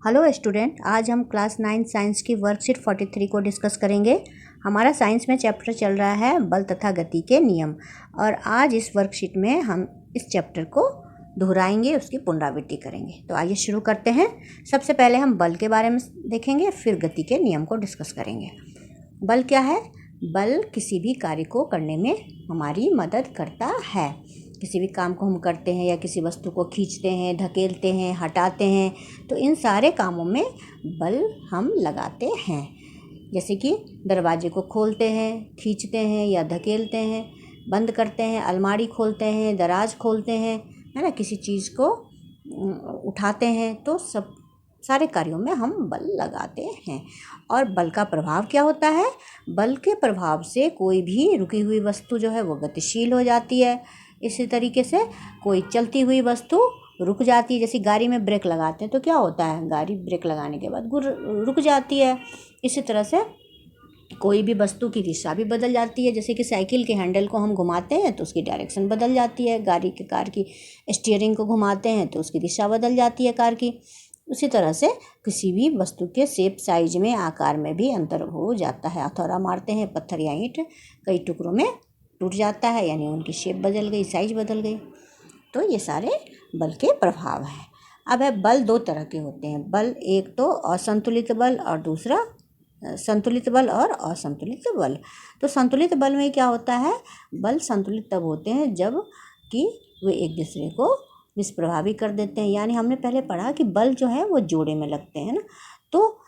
Hello student, आज हम class 9 science की वर्कशीट 43 को डिस्कस करेंगे। हमारा साइंस में चैप्टर चल रहा है बल तथा गति के नियम, और आज इस वर्कशीट में हम इस चैप्टर को दोहराएंगे, उसकी पुनरावृत्ति करेंगे। तो आइए शुरू करते हैं। सबसे पहले हम बल के बारे में देखेंगे, फिर गति के नियम को डिस्कस करेंगे। बल क्या है? बल किसी भी कार्य को करने में हमारी मदद करता है। किसी भी काम को हम करते हैं या किसी वस्तु को खींचते हैं, धकेलते हैं, हटाते हैं, तो इन सारे कामों में बल हम लगाते हैं। जैसे कि दरवाजे को खोलते हैं, खींचते हैं या धकेलते हैं, बंद करते हैं, अलमारी खोलते हैं, दराज खोलते हैं, है ना, किसी चीज़ को उठाते हैं, तो सब सारे कार्यों में हम बल लगाते हैं। और बल का प्रभाव क्या होता है? बल के प्रभाव से कोई भी रुकी हुई वस्तु जो है वो गतिशील हो जाती है। इसी तरीके से कोई चलती हुई वस्तु रुक जाती है। जैसे गाड़ी में ब्रेक लगाते हैं तो क्या होता है, गाड़ी ब्रेक लगाने के बाद रुक जाती है। इसी तरह से कोई भी वस्तु की दिशा भी बदल जाती है। जैसे कि साइकिल के हैंडल को हम घुमाते हैं तो उसकी डायरेक्शन बदल जाती है, कार की स्टीयरिंग को घुमाते हैं तो उसकी दिशा बदल जाती है कार की। उसी तरह से किसी भी वस्तु के शेप, साइज में, आकार में भी अंतर हो जाता है। हथौड़ा मारते हैं, पत्थर या ईंट कई टुकड़ों में टूट जाता है, यानी उनकी शेप बदल गई, साइज बदल गई। तो ये सारे बल के प्रभाव हैं। अब है बल दो तरह के होते हैं। बल एक तो असंतुलित बल और दूसरा संतुलित बल और असंतुलित बल। तो संतुलित बल में क्या होता है? बल संतुलित तब होते हैं जब कि वे एक दूसरे को निष्प्रभावी कर देते हैं। यानी हमने पहले पढ़ा कि बल जो है वो जोड़े में लगते हैं ना, तो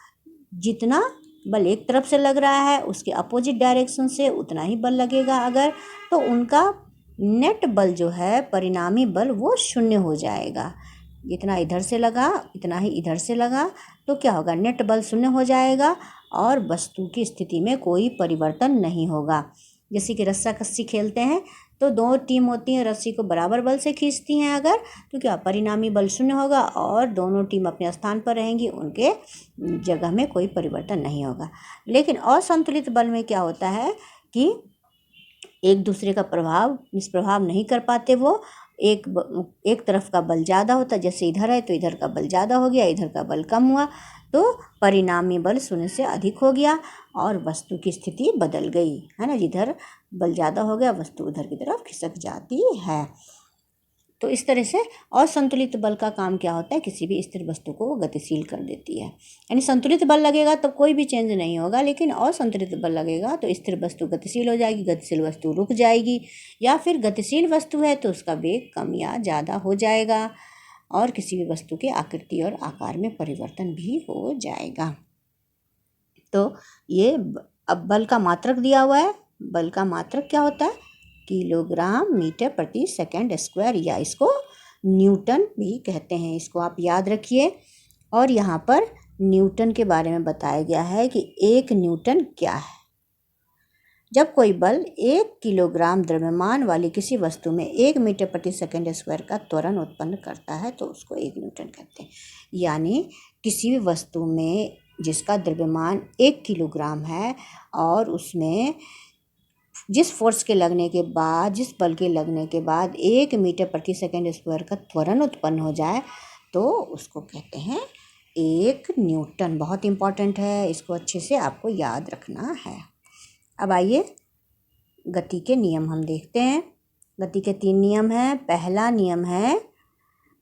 जितना बल एक तरफ से लग रहा है उसके अपोजिट डायरेक्शन से उतना ही बल लगेगा। अगर तो उनका नेट बल जो है, परिणामी बल, वो शून्य हो जाएगा। जितना इधर से लगा इतना ही इधर से लगा, तो क्या होगा? नेट बल शून्य हो जाएगा और वस्तु की स्थिति में कोई परिवर्तन नहीं होगा। जैसे कि रस्साकस्सी खेलते हैं तो दो टीम होती हैं, रस्सी को बराबर बल से खींचती हैं अगर, तो क्या परिणामी बल शून्य होगा और दोनों टीम अपने स्थान पर रहेंगी, उनके जगह में कोई परिवर्तन नहीं होगा। लेकिन असंतुलित बल में क्या होता है कि एक दूसरे का निष्प्रभाव नहीं कर पाते। वो एक तरफ का बल ज़्यादा होता है, जैसे इधर है तो इधर का बल ज़्यादा हो गया, इधर का बल कम हुआ, तो परिणामी बल शून्य से अधिक हो गया और वस्तु की स्थिति बदल गई, है ना। जिधर बल ज़्यादा हो गया वस्तु उधर की तरफ खिसक जाती है। तो इस तरह से असंतुलित बल का काम क्या होता है? किसी भी स्थिर वस्तु को गतिशील कर देती है। यानी संतुलित बल लगेगा तो कोई भी चेंज नहीं होगा, लेकिन असंतुलित बल लगेगा तो स्थिर वस्तु गतिशील हो जाएगी, गतिशील वस्तु रुक जाएगी, या फिर गतिशील वस्तु है तो उसका वेग कम या ज़्यादा हो जाएगा और किसी भी वस्तु के आकृति और आकार में परिवर्तन भी हो जाएगा। तो ये अब बल का मात्रक दिया हुआ है। बल का मात्रक क्या होता है? किलोग्राम मीटर प्रति सेकंड स्क्वायर, या इसको न्यूटन भी कहते हैं। इसको आप याद रखिए। और यहाँ पर न्यूटन के बारे में बताया गया है कि 1 न्यूटन क्या है। जब कोई बल 1 किलोग्राम द्रव्यमान वाली किसी वस्तु में 1 मीटर प्रति सेकंड स्क्वायर का त्वरण उत्पन्न करता है तो उसको 1 न्यूटन कहते हैं। यानी किसी भी वस्तु में जिसका द्रव्यमान 1 किलोग्राम है और उसमें जिस फोर्स के लगने के बाद, जिस बल के लगने के बाद 1 मीटर प्रति सेकंड स्क्वायर का त्वरण उत्पन्न हो जाए तो उसको कहते हैं 1 न्यूटन। बहुत इंपॉर्टेंट है, इसको अच्छे से आपको याद रखना है। अब आइए गति के नियम हम देखते हैं। गति के 3 नियम हैं। पहला नियम है,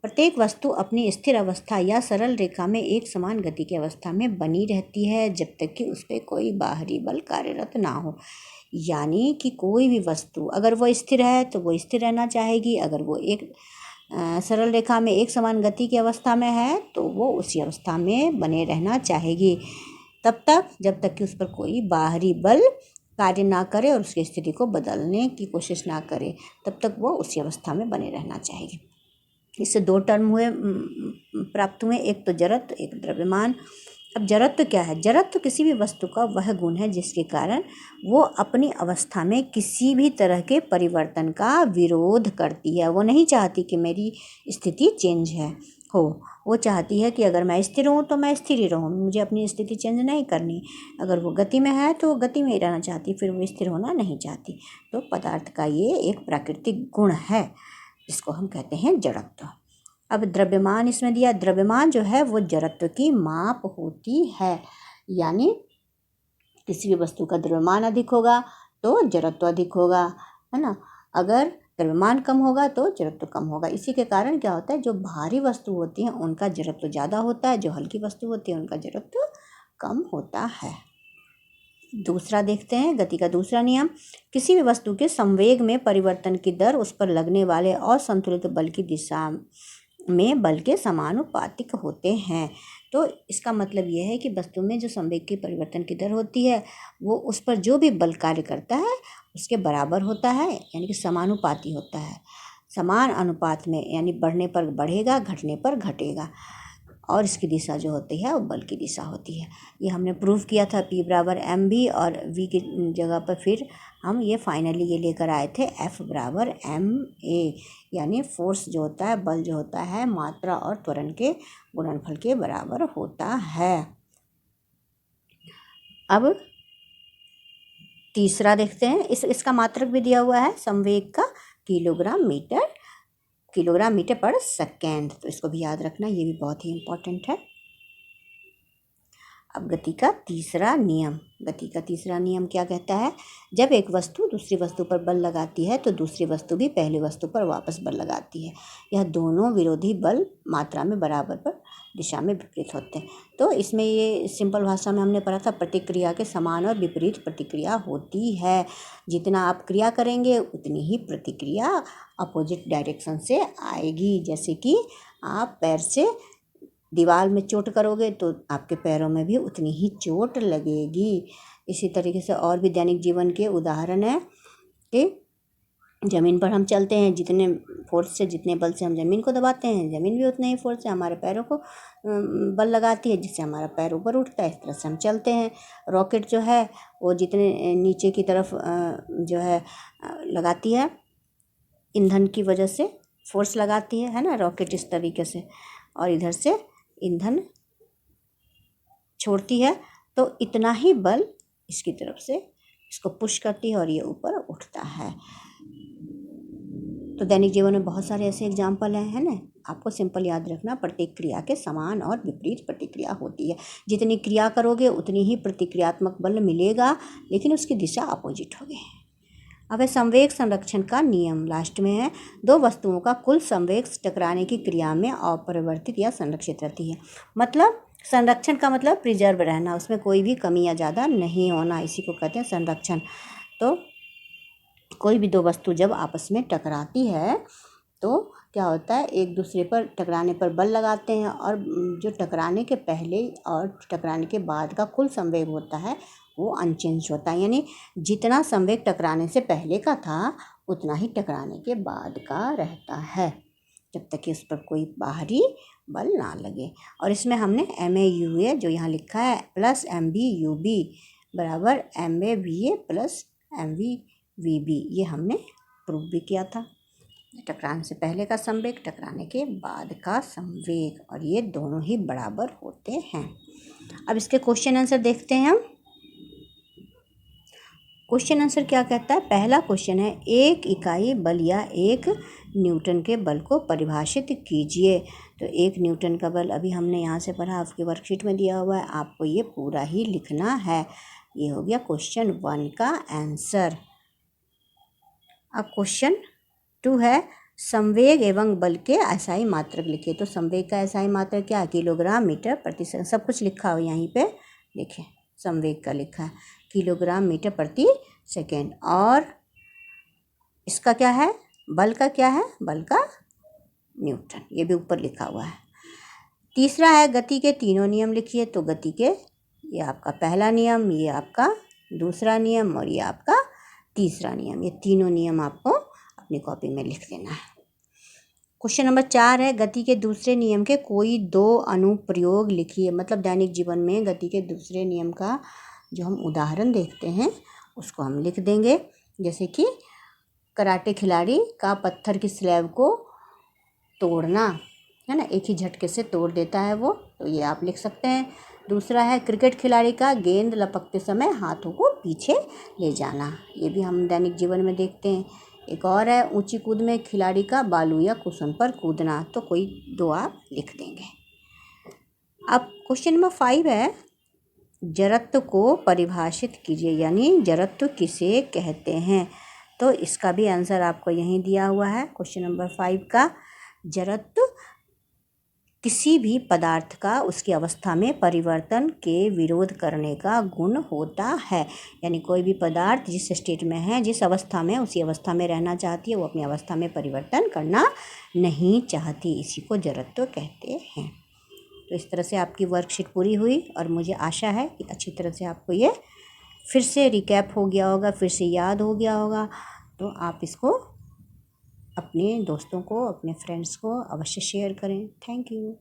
प्रत्येक वस्तु अपनी स्थिर अवस्था या सरल रेखा में एक समान गति की अवस्था में बनी रहती है जब तक कि उस पर कोई बाहरी बल कार्यरत ना हो। यानी कि कोई भी वस्तु अगर वो स्थिर है तो वो स्थिर रहना चाहेगी, अगर वो एक सरल रेखा में एक समान गति की अवस्था में है तो वो उसी अवस्था में बने रहना चाहेगी तब तक जब तक कि उस पर कोई बाहरी बल कार्य ना करे और उसकी स्थिति को बदलने की कोशिश ना करे, तब तक वो उसी अवस्था में बने रहना चाहेगी। इससे 2 टर्म प्राप्त हुए, एक तो जड़त्व, एक द्रव्यमान। अब जड़त्व क्या है? जड़त्व किसी भी वस्तु का वह गुण है जिसके कारण वो अपनी अवस्था में किसी भी तरह के परिवर्तन का विरोध करती है। वो नहीं चाहती कि मेरी स्थिति चेंज हो। वो चाहती है कि अगर मैं स्थिर हूँ तो मैं स्थिर ही रहूँ, मुझे अपनी स्थिति चेंज नहीं करनी। अगर वो गति में है तो वो गति में ही रहना चाहती, फिर वो स्थिर होना नहीं चाहती। तो पदार्थ का ये एक प्राकृतिक गुण है, इसको हम कहते हैं जड़त्व। अब द्रव्यमान इसमें दिया, द्रव्यमान जो है वो जड़त्व की माप होती है, यानी किसी भी वस्तु का द्रव्यमान अधिक होगा तो जड़त्व अधिक होगा, है ना। अगर द्रव्यमान कम होगा तो जड़त्व कम होगा। इसी के कारण क्या होता है, जो भारी वस्तु होती हैं उनका जड़त्व ज़्यादा होता है, जो हल्की वस्तु होती है उनका जड़त्व कम होता है। दूसरा देखते हैं गति का दूसरा नियम। किसी भी वस्तु के संवेग में परिवर्तन की दर उस पर लगने वाले असंतुलित बल की दिशा में बल के समानुपातिक होते हैं। तो इसका मतलब यह है कि वस्तु में जो संवेग के परिवर्तन की दर होती है वो उस पर जो भी बल कार्य करता है उसके बराबर होता है, यानी कि समानुपाती होता है। समान अनुपात में, यानी बढ़ने पर बढ़ेगा, घटने पर घटेगा, और इसकी दिशा जो होती है वो बल की दिशा होती है। ये हमने प्रूव किया था P बराबर mv, और v की जगह पर फिर हम ये फाइनली ये लेकर आए थे F बराबर ma, यानी फोर्स जो होता है, बल जो होता है, मात्रा और त्वरण के गुणनफल के बराबर होता है। अब तीसरा देखते हैं, इसका मात्रक भी दिया हुआ है संवेग का, किलोग्राम मीटर पर सेकेंड, तो इसको भी याद रखना, ये भी बहुत ही इम्पोर्टेंट है। अब गति का तीसरा नियम क्या कहता है, जब एक वस्तु दूसरी वस्तु पर बल लगाती है तो दूसरी वस्तु भी पहली वस्तु पर वापस बल लगाती है। यह दोनों विरोधी बल मात्रा में बराबर पर दिशा में विपरीत होते हैं। तो इसमें ये सिंपल भाषा में हमने पढ़ा था, प्रतिक्रिया के समान और विपरीत प्रतिक्रिया होती है। जितना आप क्रिया करेंगे उतनी ही प्रतिक्रिया अपोजिट डायरेक्शन से आएगी। जैसे कि आप पैर से दीवार में चोट करोगे तो आपके पैरों में भी उतनी ही चोट लगेगी। इसी तरीके से और भी दैनिक जीवन के उदाहरण है कि ज़मीन पर हम चलते हैं, जितने फोर्स से, जितने बल से हम ज़मीन को दबाते हैं, ज़मीन भी उतने ही फोर्स से हमारे पैरों को बल लगाती है, जिससे हमारा पैर ऊपर उठता है। इस तरह से हम चलते हैं। रॉकेट जो है वो जितने नीचे की तरफ जो है लगाती है, ईंधन की वजह से फोर्स लगाती है ना रॉकेट, इस तरीके से, और इधर से ईंधन छोड़ती है तो इतना ही बल इसकी तरफ से इसको पुश करती है और ये ऊपर उठता है। तो दैनिक जीवन में बहुत सारे ऐसे एग्जाम्पल हैं, है ना। आपको सिंपल याद रखना, प्रत्येक क्रिया के समान और विपरीत प्रतिक्रिया होती है। जितनी क्रिया करोगे उतनी ही प्रतिक्रियात्मक बल मिलेगा, लेकिन उसकी दिशा अपोजिट होगी। अब है संवेग संरक्षण का नियम, लास्ट में है। दो वस्तुओं का कुल संवेग टकराने की क्रिया में अपरिवर्तित या संरक्षित रहती है। मतलब संरक्षण का मतलब प्रिजर्व रहना, उसमें कोई भी कमी या ज़्यादा नहीं होना, इसी को कहते हैं संरक्षण। तो कोई भी दो वस्तु जब आपस में टकराती है तो क्या होता है, एक दूसरे पर टकराने पर बल लगाते हैं, और जो टकराने के पहले और टकराने के बाद का कुल संवेग होता है वो अनचेंज होता है। यानी जितना संवेग टकराने से पहले का था उतना ही टकराने के बाद का रहता है, जब तक कि उस पर कोई बाहरी बल ना लगे। और इसमें हमने MAUA जो यहाँ लिखा है प्लस MBUB बराबर MAVA प्लस MVVB, ये हमने प्रूव भी किया था। टकराने से पहले का संवेग, टकराने के बाद का संवेग, और ये दोनों ही बराबर होते हैं। अब इसके क्वेश्चन आंसर देखते हैं हम। क्वेश्चन आंसर क्या कहता है, पहला क्वेश्चन है, एक इकाई बल या 1 न्यूटन के बल को परिभाषित कीजिए। तो 1 न्यूटन का बल अभी हमने यहाँ से पढ़ा, आपकी वर्कशीट में दिया हुआ है, आपको ये पूरा ही लिखना है। ये हो गया क्वेश्चन 1 का आंसर। अब क्वेश्चन 2 है, संवेग एवं बल के एसआई मात्रक लिखिए। तो संवेग का एसआई मात्रक क्या है, किलोग्राम मीटर प्रति सेकंड, सब कुछ लिखा हो यहीं पे लिखें। संवेग का लिखा है किलोग्राम मीटर प्रति सेकेंड, और इसका क्या है, बल का क्या है, बल का न्यूटन, ये भी ऊपर लिखा हुआ है। तीसरा है, गति के तीनों नियम लिखिए। तो गति के, ये आपका पहला नियम, ये आपका दूसरा नियम, और ये आपका तीसरा नियम, ये तीनों नियम आपको अपनी कॉपी में लिख लेना है। क्वेश्चन नंबर 4 है, गति के दूसरे नियम के कोई 2 अनुप्रयोग लिखिए। मतलब दैनिक जीवन में गति के दूसरे नियम का जो हम उदाहरण देखते हैं उसको हम लिख देंगे। जैसे कि कराटे खिलाड़ी का पत्थर की स्लैब को तोड़ना, है ना, एक ही झटके से तोड़ देता है वो, तो ये आप लिख सकते हैं। दूसरा है, क्रिकेट खिलाड़ी का गेंद लपकते समय हाथों को पीछे ले जाना, ये भी हम दैनिक जीवन में देखते हैं एक और है, ऊंची कूद में खिलाड़ी का बालू या कुशन पर कूदना। तो कोई दो आप लिख देंगे। अब क्वेश्चन नंबर 5 है, जड़त्व को परिभाषित कीजिए, यानी जड़त्व किसे कहते हैं। तो इसका भी आंसर आपको यहीं दिया हुआ है क्वेश्चन नंबर 5 का। जड़त्व किसी भी पदार्थ का उसकी अवस्था में परिवर्तन के विरोध करने का गुण होता है। यानी कोई भी पदार्थ जिस स्टेट में है, जिस अवस्था में, उसी अवस्था में रहना चाहती है, वो अपनी अवस्था में परिवर्तन करना नहीं चाहती। इसी को जड़त्व कहते हैं। तो इस तरह से आपकी वर्कशीट पूरी हुई और मुझे आशा है कि अच्छी तरह से आपको ये फिर से रिकैप हो गया होगा, फिर से याद हो गया होगा। तो आप इसको अपने दोस्तों को, अपने फ्रेंड्स को अवश्य शेयर करें। Thank you.